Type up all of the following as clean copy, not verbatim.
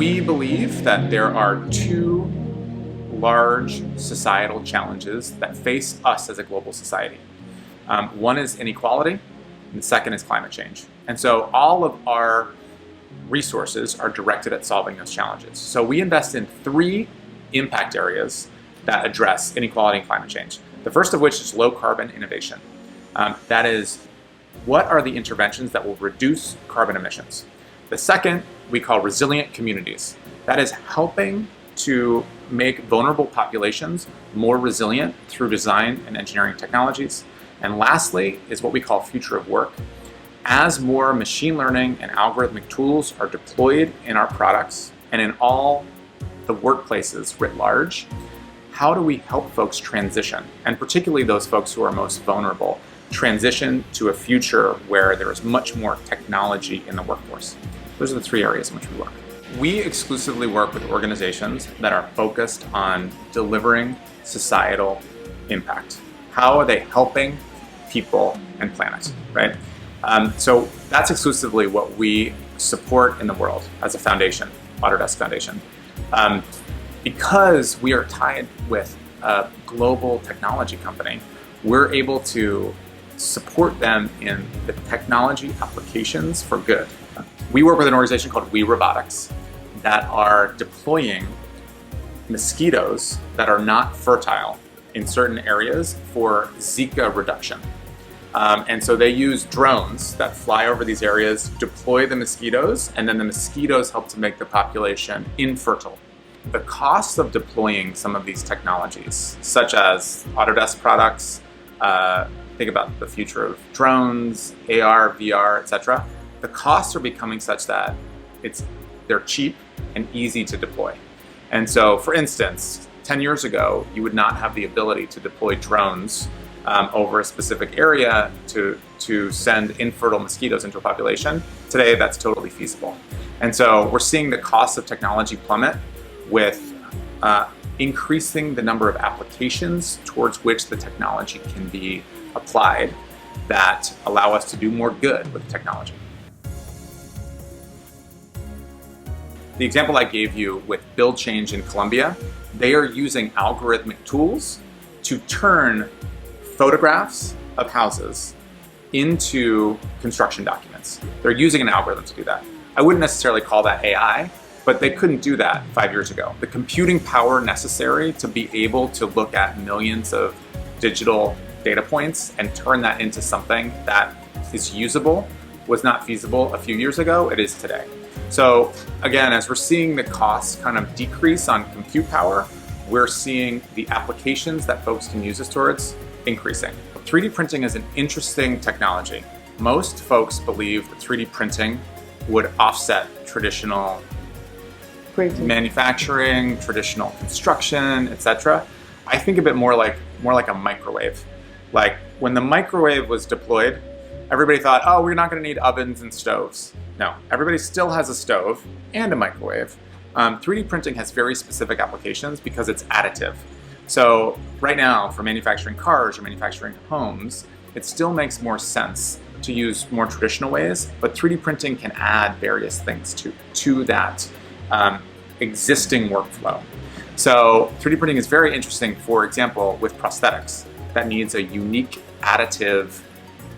We believe that there are two large societal challenges that face us as a global society. One is inequality, and the second is climate change. And so all of our resources are directed at solving those challenges. So we invest in three impact areas that address inequality and climate change. The first of which is low carbon innovation. That is, what are the interventions that will reduce carbon emissions? The second we call resilient communities. That is helping to make vulnerable populations more resilient through design and engineering technologies. And lastly is what we call future of work. As more machine learning and algorithmic tools are deployed in our products and in all the workplaces writ large, how do we help folks transition, and particularly those folks who are most vulnerable, transition to a future where there is much more technology in the workforce? Those are the three areas in which we work. We exclusively work with organizations that are focused on delivering societal impact. How are they helping people and planet, right? So that's exclusively what we support in the world as a foundation, Autodesk Foundation. Because we are tied with a global technology company, we're able to support them in the technology applications for good. We work with an organization called We Robotics that are deploying mosquitoes that are not fertile in certain areas for Zika reduction. And so they use drones that fly over these areas, deploy the mosquitoes, and then the mosquitoes help to make the population infertile. The cost of deploying some of these technologies, such as Autodesk products, think about the future of drones, AR, VR, etc. The costs are becoming such that they're cheap and easy to deploy. And so, for instance, 10 years ago, you would not have the ability to deploy drones over a specific area to send infertile mosquitoes into a population. Today, that's totally feasible. And so we're seeing the cost of technology plummet with increasing the number of applications towards which the technology can be applied that allow us to do more good with the technology. The example I gave you with Build Change in Colombia, they are using algorithmic tools to turn photographs of houses into construction documents. They're using an algorithm to do that. I wouldn't necessarily call that AI, but they couldn't do that 5 years ago. The computing power necessary to be able to look at millions of digital data points and turn that into something that is usable was not feasible a few years ago. It is today. So again, as we're seeing the costs kind of decrease on compute power, we're seeing the applications that folks can use this towards increasing. 3D printing is an interesting technology. Most folks believe that 3D printing would offset traditional manufacturing, traditional construction, etc. I think of it more like a microwave. Like when the microwave was deployed, everybody thought, oh, we're not going to need ovens and stoves. No, everybody still has a stove and a microwave. 3D printing has very specific applications because it's additive. So right now, for manufacturing cars or manufacturing homes, it still makes more sense to use more traditional ways, but 3D printing can add various things to that existing workflow. So 3D printing is very interesting, for example, with prosthetics. That needs a unique additive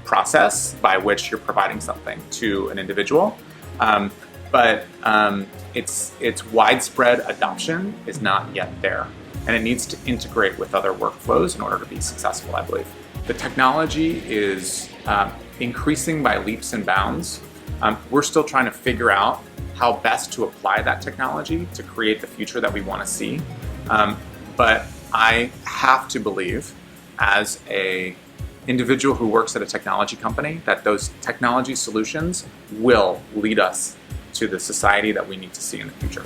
process by which you're providing something to an individual. But its widespread adoption is not yet there. And it needs to integrate with other workflows in order to be successful, I believe. The technology is increasing by leaps and bounds. We're still trying to figure out how best to apply that technology to create the future that we want to see. But I have to believe, as an individual who works at a technology company, that those technology solutions will lead us to the society that we need to see in the future.